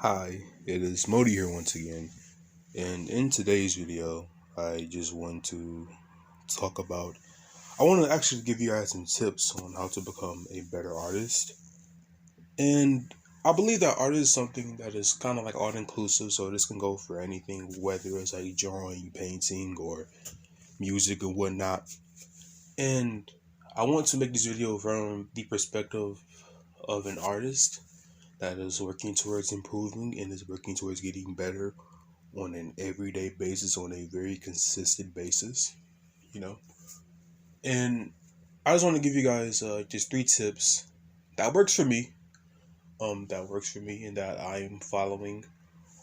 Hi, it is Modi here once again, and in today's video, I just want to talk about. I want to actually give you guys some tips on how to become a better artist, and I believe that art is something that is kind of like all inclusive, so this can go for anything, whether it's like drawing, painting, or music or whatnot. And I want to make this video from the perspective of an artist that is working towards improving and is working towards getting better on an everyday basis, on a very consistent basis, you know. And I just want to give you guys just three tips that works for me, and that I am following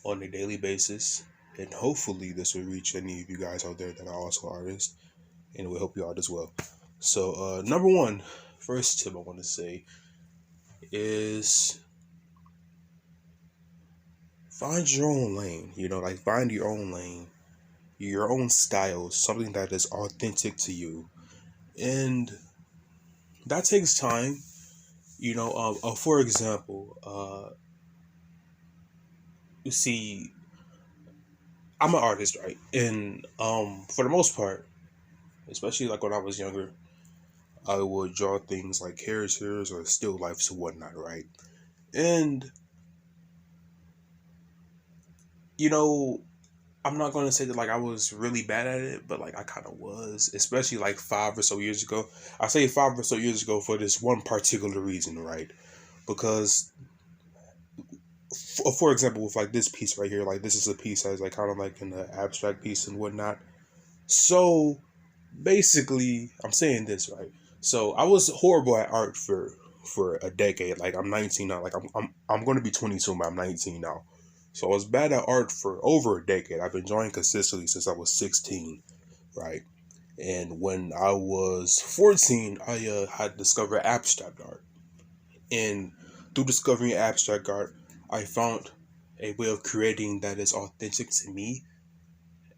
on a daily basis. And hopefully, this will reach any of you guys out there that are also artists, and it will help you out as well. So, number one, first tip I want to say is find your own lane. Like find your own lane, your own style, something that is authentic to you. And that takes time. For example, you see, I'm an artist, right? And for the most part, especially like when I was younger, I would draw things like characters or still lifes and whatnot, right? And you know, I'm not going to say that like I was really bad at it, but like I kind of was, especially like 5 or so years ago. I say 5 or so years ago for this one particular reason, right? Because for example, with like this piece right here, like this is a piece that's like kind of like an abstract piece and whatnot. So basically, I'm saying this right. So I was horrible at art for a decade. Like I'm 19 now. Like I'm going to be 22, but I'm 19 now. So I was bad at art for over a decade. I've been drawing consistently since I was 16, right? And when I was 14, I had discovered abstract art. And through discovering abstract art, I found a way of creating that is authentic to me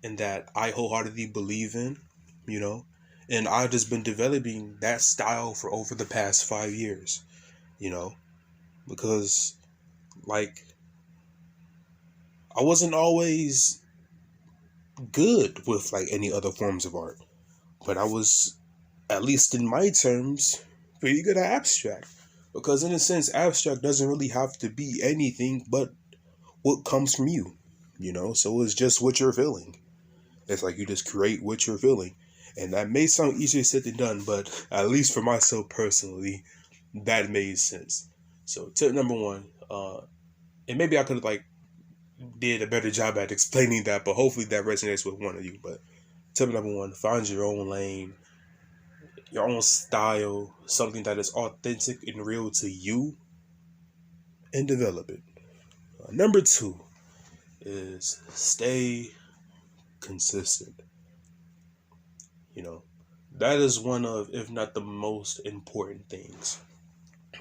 and that I wholeheartedly believe in, you know. And I've just been developing that style for over the past 5 years, you know, because like I wasn't always good with like any other forms of art, but I was, at least in my terms, pretty good at abstract. Because in a sense, abstract doesn't really have to be anything but what comes from you, you know? So it's just what you're feeling. It's like you just create what you're feeling. And that may sound easier said than done, but at least for myself personally, that made sense. So tip number one, and maybe I could have like did a better job at explaining that, but hopefully that resonates with one of you. But tip number one, find your own lane, your own style, something that is authentic and real to you, and develop it. Number two is stay consistent. You know, that is one of, if not the most important things.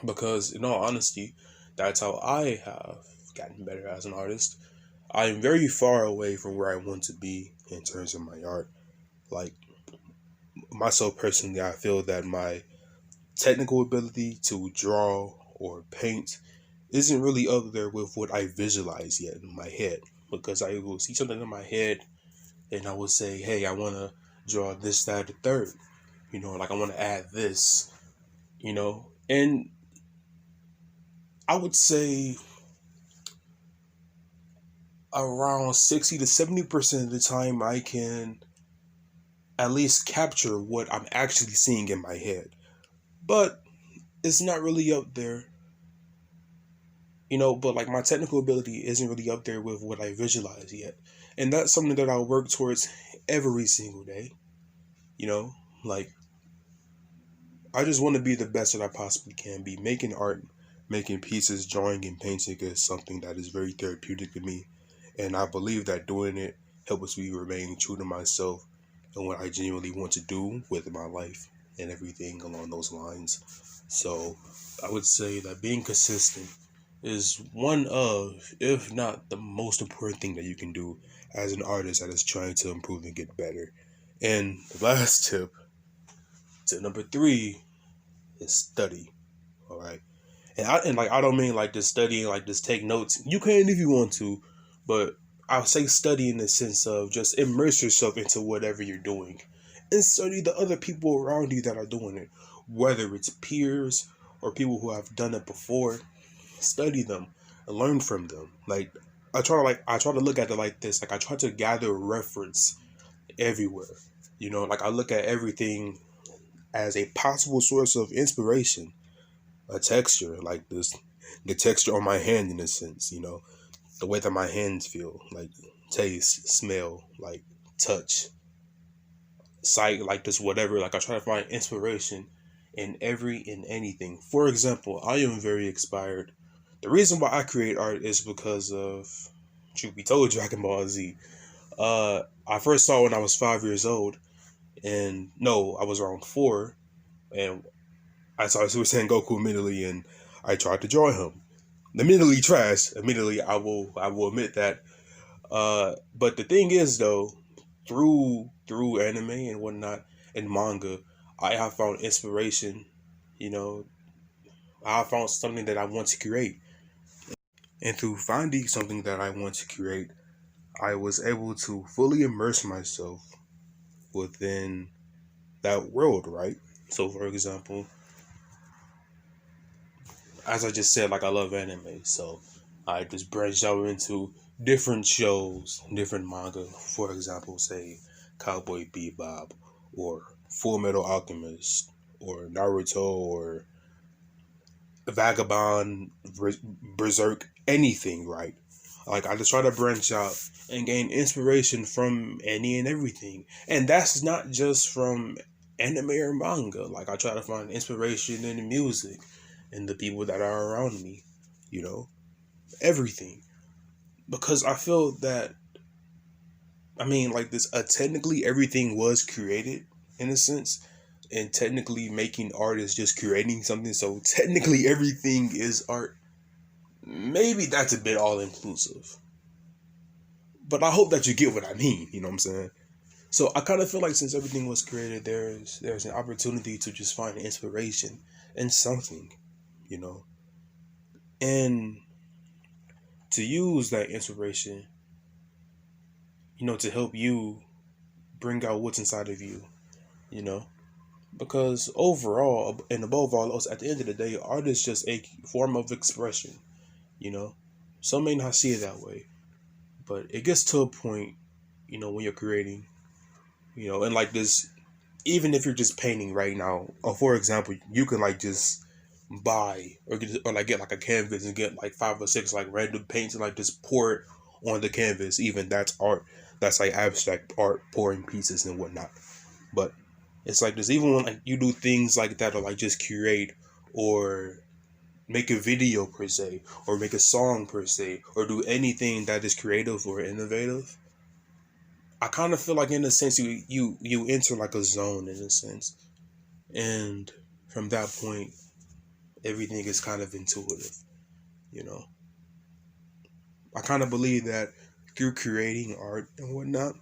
Because, in all honesty, that's how I have gotten better as an artist. I am very far away from where I want to be in terms of my art. Like, myself personally, I feel that my technical ability to draw or paint isn't really up there with what I visualize yet in my head. Because I will see something in my head and I will say, hey, I want to draw this, that, the third. Like I want to add this, And I would say around 60 to 70% of the time I can at least capture what I'm actually seeing in my head. But it's not really up there, but like my technical ability isn't really up there with what I visualize yet. And that's something that I work towards every single day, you know? Like, I just want to be the best that I possibly can be. Making art, making pieces, drawing and painting is something that is very therapeutic to me. And I believe that doing it helps me remain true to myself and what I genuinely want to do with my life and everything along those lines. So I would say that being consistent is one of, if not the most important thing that you can do as an artist that is trying to improve and get better. And the last tip number three, is study. All right. And like I don't mean like just studying, like just take notes. You can if you want to, but I would say study in the sense of just immerse yourself into whatever you're doing, and study the other people around you that are doing it, whether it's peers or people who have done it before. Study them and learn from them. Like I try to look at it like this. Like I try to gather reference everywhere. Like I look at everything as a possible source of inspiration, a texture like this, the texture on my hand in a sense, the way that my hands feel, like taste, smell, like touch, sight, like this, whatever. Like I try to find inspiration in anything. For example, I am very inspired. The reason why I create art is because of, truth be told, Dragon Ball Z. I first saw it when I was 5 years old, and no, I was around 4, and I saw Super Saiyan Goku immediately, and I tried to draw him. Immediately trash. Immediately, I will admit that. But the thing is, though, through anime and whatnot and manga, I have found inspiration. You know, I found something that I want to create, and through finding something that I want to create, I was able to fully immerse myself within that world, right? So, for example, as I just said, like I love anime, so I just branched out into different shows, different manga. For example, say Cowboy Bebop, or Full Metal Alchemist, or Naruto, or Vagabond, Berserk, anything, right? Like I just try to branch out and gain inspiration from any and everything, and that's not just from anime or manga. Like I try to find inspiration in the music and the people that are around me, you know, everything. Because I feel that, I mean, like this, technically everything was created in a sense, and technically making art is just creating something. So technically everything is art. Maybe that's a bit all inclusive, but I hope that you get what I mean. You know what I'm saying? So I kind of feel like since everything was created, there's an opportunity to just find inspiration in something, you know, and to use that inspiration, to help you bring out what's inside of you, you know, because overall and above all else, at the end of the day, art is just a form of expression, you know. Some may not see it that way, but it gets to a point, when you're creating, and like this, even if you're just painting right now, or for example, you can like just buy or like get like a canvas and get like 5 or 6 like random paints and like just pour it on the canvas. Even that's art. That's like abstract art, pouring pieces and whatnot. But it's like this, even when like you do things like that, or like just curate or make a video per se, or make a song per se, or do anything that is creative or innovative. I kind of feel like in a sense you enter like a zone in a sense, and from that point everything is kind of intuitive. You know, I kind of believe that through creating art and whatnot,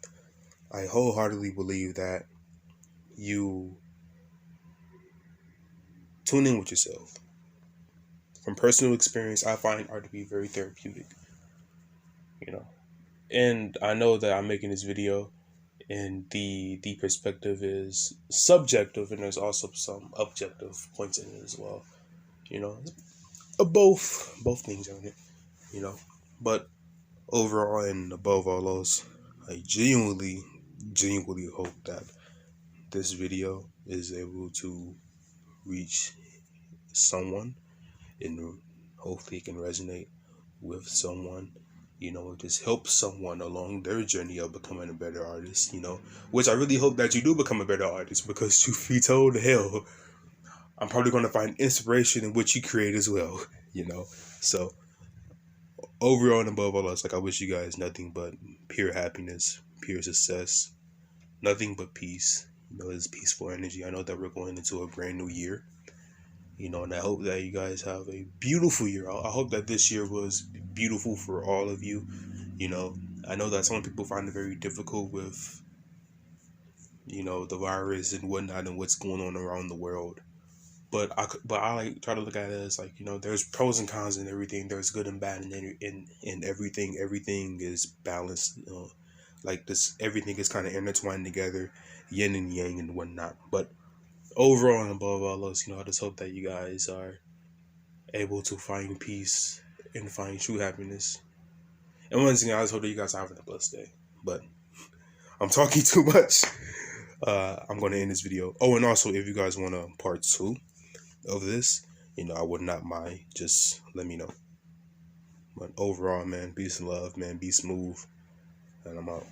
I wholeheartedly believe that you tune in with yourself. From personal experience, I find art to be very therapeutic. You know, and I know that I'm making this video, and the perspective is subjective, and there's also some objective points in it as well. You know, both things on it. You know, but overall and above all else, I genuinely hope that this video is able to reach someone, and hopefully it can resonate with someone, just help someone along their journey of becoming a better artist, which I really hope that you do become a better artist, because truth be told, hell, I'm probably going to find inspiration in what you create as well, so overall and above all else, like I wish you guys nothing but pure happiness, pure success, nothing but peace. It's peaceful energy. I know that we're going into a brand new year, and I hope that you guys have a beautiful year. I hope that this year was beautiful for all of you. I know that some people find it very difficult with, the virus and whatnot and what's going on around the world. but I like try to look at it as like, you know, there's pros and cons in everything. There's good and bad in everything. Everything is balanced. Like this, everything is kind of intertwined together, yin and yang and whatnot. But overall and above all else, you know, I just hope that you guys are able to find peace and find true happiness. And once again, I just hope that you guys are having a blessed day. But I'm talking too much. I'm going to end this video. Oh, and also, if you guys want a part 2 of this, you know, I would not mind. Just let me know. But overall, man, peace and love, man. Be smooth. And I'm out.